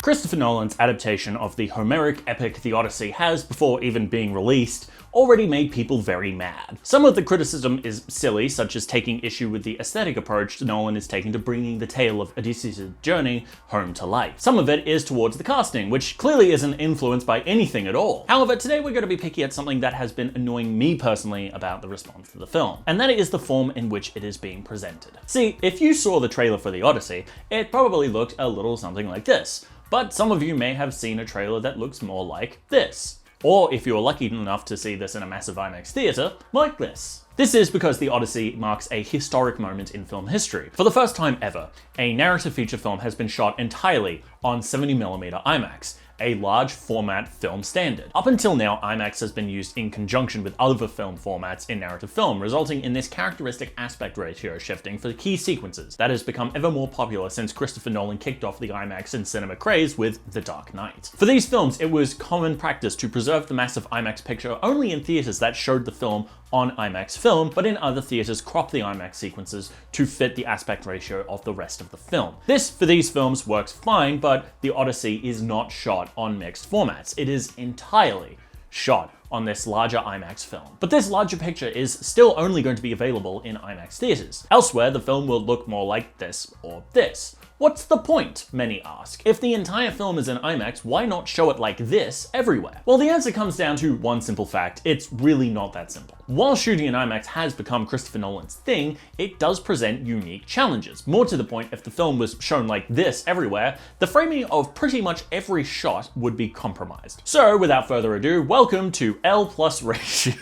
Christopher Nolan's adaptation of the Homeric epic The Odyssey has, before even being released, already made people very mad. Some of the criticism is silly, such as taking issue with the aesthetic approach Nolan is taking to bringing the tale of Odysseus' journey home to life. Some of it is towards the casting, which clearly isn't influenced by anything at all. However, today we're going to be picky at something that has been annoying me personally about the response to the film, and that is the form in which it is being presented. See, if you saw the trailer for The Odyssey, it probably looked a little something like this, but some of you may have seen a trailer that looks more like this. Or if you're lucky enough to see this in a massive IMAX theater, like this. This is because The Odyssey marks a historic moment in film history. For the first time ever, a narrative feature film has been shot entirely on 70mm IMAX, a large format film standard. Up until now, IMAX has been used in conjunction with other film formats in narrative film, resulting in this characteristic aspect ratio shifting for key sequences that has become ever more popular since Christopher Nolan kicked off the IMAX and cinema craze with The Dark Knight. For these films, it was common practice to preserve the massive IMAX picture only in theaters that showed the film on IMAX film, but in other theaters crop the IMAX sequences to fit the aspect ratio of the rest of the film. This, for these films, works fine, but The Odyssey is not shot on mixed formats. It is entirely shot on this larger IMAX film. But this larger picture is still only going to be available in IMAX theaters. Elsewhere, the film will look more like this or this. What's the point, many ask? If the entire film is in IMAX, why not show it like this everywhere? Well, the answer comes down to one simple fact: it's really not that simple. While shooting in IMAX has become Christopher Nolan's thing, it does present unique challenges. More to the point, if the film was shown like this everywhere, the framing of pretty much every shot would be compromised. So, without further ado, welcome to L plus ratio.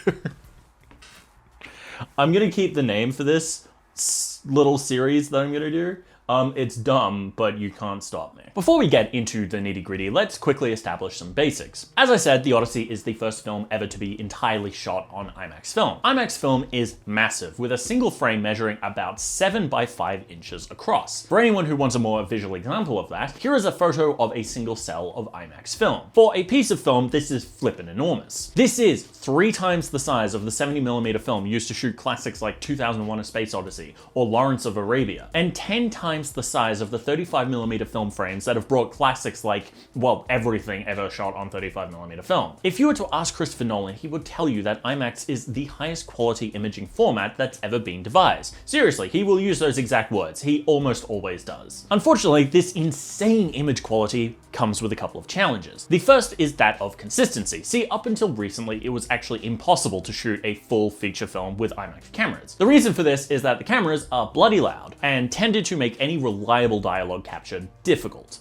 I'm gonna keep the name for this little series that I'm gonna do. It's dumb, but you can't stop me. Before we get into the nitty-gritty, let's quickly establish some basics. As I said, The Odyssey is the first film ever to be entirely shot on IMAX film. IMAX film is massive, with a single frame measuring about 7 by 5 inches across. For anyone who wants a more visual example of that, here is a photo of a single cell of IMAX film. For a piece of film, this is flippin' enormous. This is 3 times the size of the 70mm film used to shoot classics like 2001: A Space Odyssey or Lawrence of Arabia, and 10 times the size of the 35mm film frames that have brought classics like, well, everything ever shot on 35mm film. If you were to ask Christopher Nolan, he would tell you that IMAX is the highest quality imaging format that's ever been devised. Seriously, he will use those exact words. He almost always does. Unfortunately, this insane image quality comes with a couple of challenges. The first is that of consistency. See, up until recently, it was actually impossible to shoot a full feature film with IMAX cameras. The reason for this is that the cameras are bloody loud and tended to make any reliable dialogue capture difficult.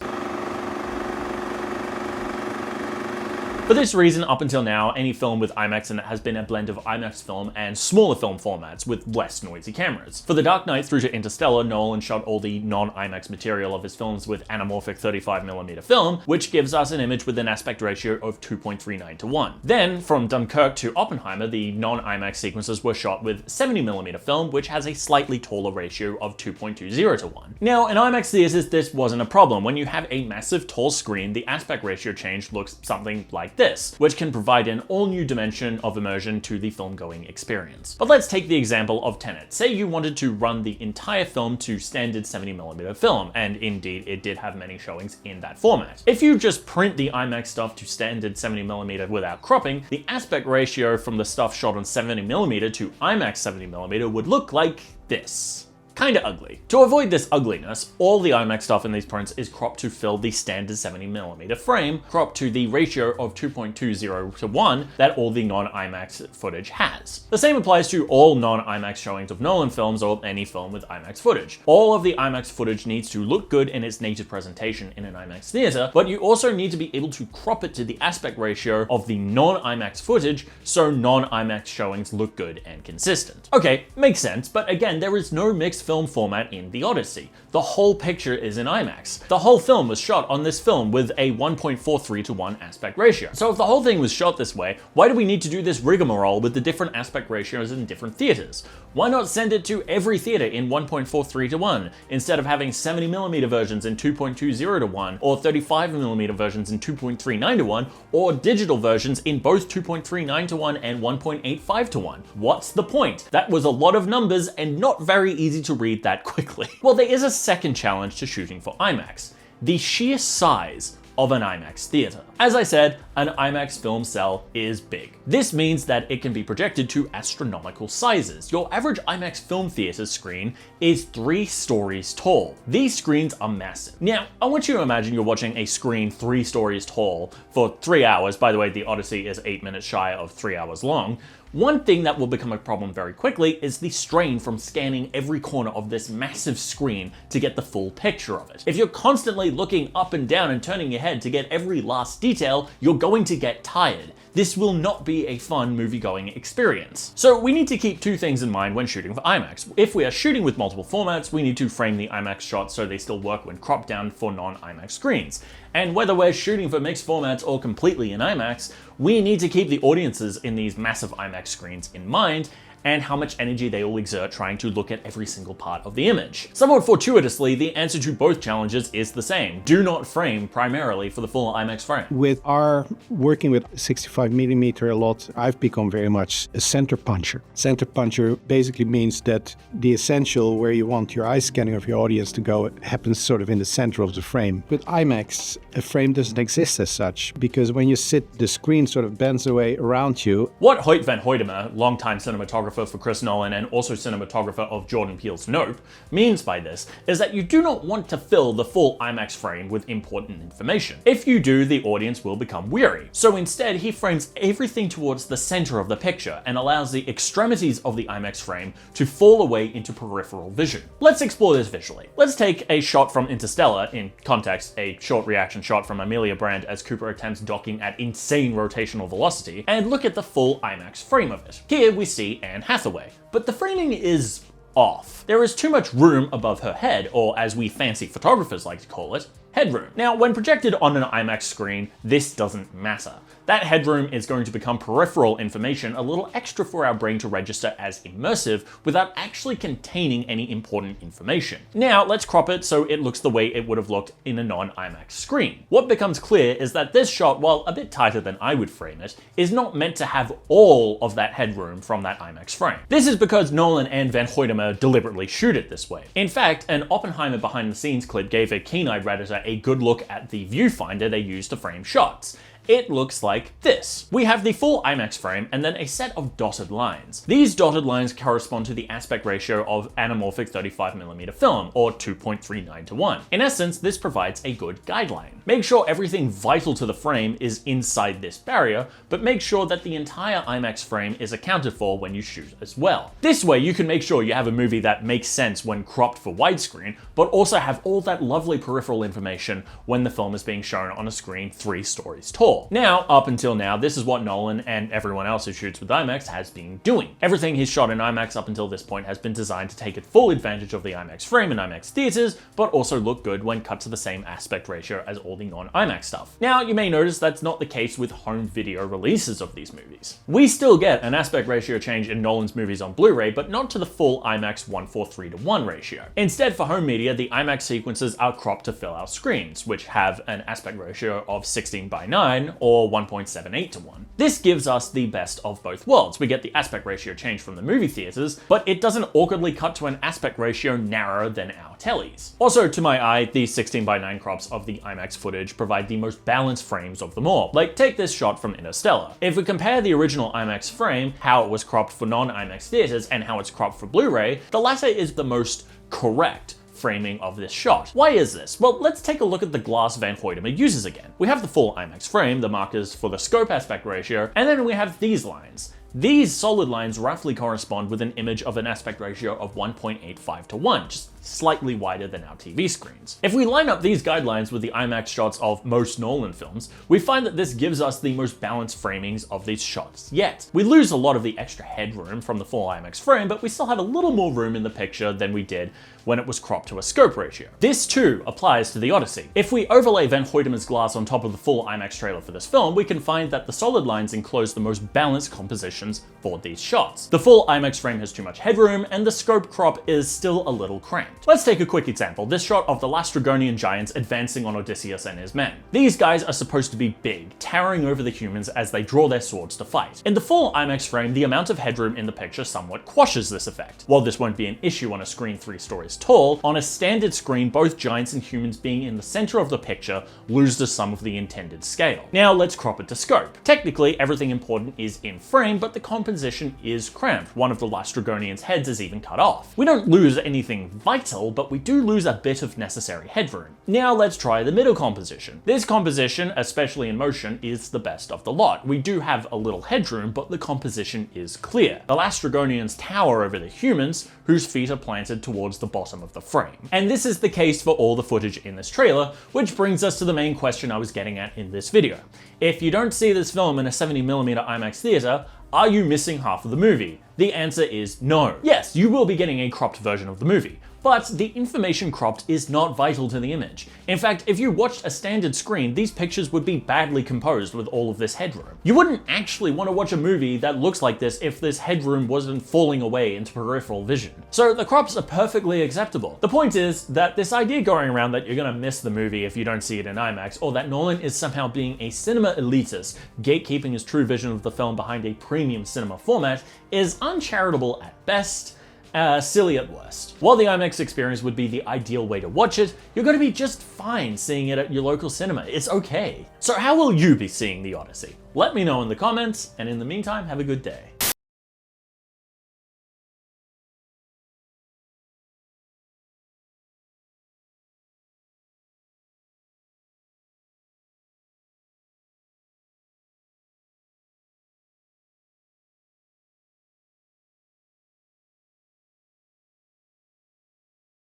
For this reason, up until now, any film with IMAX in it has been a blend of IMAX film and smaller film formats with less noisy cameras. For The Dark Knight through to Interstellar, Nolan shot all the non-IMAX material of his films with anamorphic 35mm film, which gives us an image with an aspect ratio of 2.39 to 1. Then, from Dunkirk to Oppenheimer, the non-IMAX sequences were shot with 70mm film, which has a slightly taller ratio of 2.20 to 1. Now, in IMAX theaters, this wasn't a problem. When you have a massive tall screen, the aspect ratio change looks something like this, which can provide an all-new dimension of immersion to the film-going experience. But let's take the example of Tenet. Say you wanted to run the entire film to standard 70mm film, and indeed it did have many showings in that format. If you just print the IMAX stuff to standard 70mm without cropping, the aspect ratio from the stuff shot on 70mm to IMAX 70mm would look like this. Kinda ugly. To avoid this ugliness, all the IMAX stuff in these prints is cropped to fill the standard 70mm frame, cropped to the ratio of 2.20 to 1 that all the non-IMAX footage has. The same applies to all non-IMAX showings of Nolan films or any film with IMAX footage. All of the IMAX footage needs to look good in its native presentation in an IMAX theater, but you also need to be able to crop it to the aspect ratio of the non-IMAX footage so non-IMAX showings look good and consistent. Okay, makes sense, but again, there is no mixed film format in The Odyssey. The whole picture is in IMAX. The whole film was shot on this film with a 1.43 to 1 aspect ratio. So if the whole thing was shot this way, why do we need to do this rigmarole with the different aspect ratios in different theaters? Why not send it to every theater in 1.43 to 1, instead of having 70mm versions in 2.20 to 1, or 35mm versions in 2.39 to 1, or digital versions in both 2.39 to 1 and 1.85 to 1? What's the point? That was a lot of numbers and not very easy to read that quickly. Well, there is a second challenge to shooting for IMAX: the sheer size of an IMAX theater. As I said, an IMAX film cell is big. This means that it can be projected to astronomical sizes. Your average IMAX film theater screen is 3 stories tall. These screens are massive. Now, I want you to imagine you're watching a screen 3 stories tall for 3 hours. By the way, the Odyssey is 8 minutes shy of 3 hours long. One thing that will become a problem very quickly is the strain from scanning every corner of this massive screen to get the full picture of it. If you're constantly looking up and down and turning your head to get every last detail, you're going to get tired. This will not be a fun movie-going experience. So we need to keep 2 things in mind when shooting for IMAX. If we are shooting with multiple formats, we need to frame the IMAX shots so they still work when cropped down for non-IMAX screens. And whether we're shooting for mixed formats or completely in IMAX, we need to keep the audiences in these massive IMAX screens in mind, and how much energy they will exert trying to look at every single part of the image. Somewhat fortuitously, the answer to both challenges is the same. Do not frame primarily for the full IMAX frame. With our working with 65mm a lot, I've become very much a center puncher. Center puncher basically means that the essential where you want your eye scanning of your audience to go happens sort of in the center of the frame. With IMAX, a frame doesn't exist as such, because when you sit, the screen sort of bends away around you. What Hoyt van Hoytema, longtime cinematographer for Chris Nolan and also cinematographer of Jordan Peele's Nope, means by this is that you do not want to fill the full IMAX frame with important information. If you do, the audience will become weary. So instead, he frames everything towards the center of the picture and allows the extremities of the IMAX frame to fall away into peripheral vision. Let's explore this visually. Let's take a shot from Interstellar, in context, a short reaction shot from Amelia Brand as Cooper attempts docking at insane rotational velocity, and look at the full IMAX frame of it. Here we see Anne Hathaway, but the framing is off. There is too much room above her head, or as we fancy photographers like to call it, headroom. Now, when projected on an IMAX screen, this doesn't matter. That headroom is going to become peripheral information, a little extra for our brain to register as immersive without actually containing any important information. Now, let's crop it so it looks the way it would have looked in a non-IMAX screen. What becomes clear is that this shot, while a bit tighter than I would frame it, is not meant to have all of that headroom from that IMAX frame. This is because Nolan and Van Hoytema deliberately shoot it this way. In fact, an Oppenheimer behind-the-scenes clip gave a keen-eyed Redditor a good look at the viewfinder they used to frame shots. It looks like this. We have the full IMAX frame and then a set of dotted lines. These dotted lines correspond to the aspect ratio of anamorphic 35mm film, or 2.39:1. In essence, this provides a good guideline. Make sure everything vital to the frame is inside this barrier, but make sure that the entire IMAX frame is accounted for when you shoot as well. This way, you can make sure you have a movie that makes sense when cropped for widescreen, but also have all that lovely peripheral information when the film is being shown on a screen 3 stories tall. Now, up until now, this is what Nolan and everyone else who shoots with IMAX has been doing. Everything he's shot in IMAX up until this point has been designed to take full advantage of the IMAX frame in IMAX theaters, but also look good when cut to the same aspect ratio as all the non-IMAX stuff. Now, you may notice that's not the case with home video releases of these movies. We still get an aspect ratio change in Nolan's movies on Blu-ray, but not to the full IMAX 1:3:1 ratio. Instead, for home media, the IMAX sequences are cropped to fill our screens, which have an aspect ratio of 16:9, or 1.78:1. This gives us the best of both worlds. We get the aspect ratio change from the movie theaters, but it doesn't awkwardly cut to an aspect ratio narrower than our tellies. Also, to my eye, the 16:9 crops of the IMAX footage provide the most balanced frames of them all. Like, take this shot from Interstellar. If we compare the original IMAX frame, how it was cropped for non-IMAX theaters, and how it's cropped for Blu-ray, the latter is the most correct framing of this shot. Why is this? Well, let's take a look at the glass Van Hoytema uses again. We have the full IMAX frame, the markers for the scope aspect ratio, and then we have these lines. These solid lines roughly correspond with an image of an aspect ratio of 1.85:1, just slightly wider than our TV screens. If we line up these guidelines with the IMAX shots of most Nolan films, we find that this gives us the most balanced framings of these shots yet. We lose a lot of the extra headroom from the full IMAX frame, but we still have a little more room in the picture than we did when it was cropped to a scope ratio. This too applies to the Odyssey. If we overlay Van Hoytema's glass on top of the full IMAX trailer for this film, we can find that the solid lines enclose the most balanced compositions for these shots. The full IMAX frame has too much headroom, and the scope crop is still a little cramped. Let's take a quick example, this shot of the Lastrygonian giants advancing on Odysseus and his men. These guys are supposed to be big, towering over the humans as they draw their swords to fight. In the full IMAX frame, the amount of headroom in the picture somewhat quashes this effect. While this won't be an issue on a screen 3 stories tall, on a standard screen, both giants and humans being in the center of the picture loses some of the intended scale. Now let's crop it to scope. Technically, everything important is in frame, but the composition is cramped. One of the Lastrygonians' heads is even cut off. We don't lose anything vital, but we do lose a bit of necessary headroom. Now let's try the middle composition. This composition, especially in motion, is the best of the lot. We do have a little headroom, but the composition is clear. The Lastrygonians tower over the humans, whose feet are planted towards the bottom of the frame. And this is the case for all the footage in this trailer, which brings us to the main question I was getting at in this video. If you don't see this film in a 70mm IMAX theater, are you missing half of the movie? The answer is no. Yes, you will be getting a cropped version of the movie, but the information cropped is not vital to the image. In fact, if you watched a standard screen, these pictures would be badly composed with all of this headroom. You wouldn't actually want to watch a movie that looks like this if this headroom wasn't falling away into peripheral vision. So the crops are perfectly acceptable. The point is that this idea going around that you're gonna miss the movie if you don't see it in IMAX, or that Nolan is somehow being a cinema elitist, gatekeeping his true vision of the film behind a premium cinema format, is uncharitable at best, silly at worst. While the IMAX experience would be the ideal way to watch it, you're going to be just fine seeing it at your local cinema. It's okay. So how will you be seeing the Odyssey? Let me know in the comments, and in the meantime, have a good day.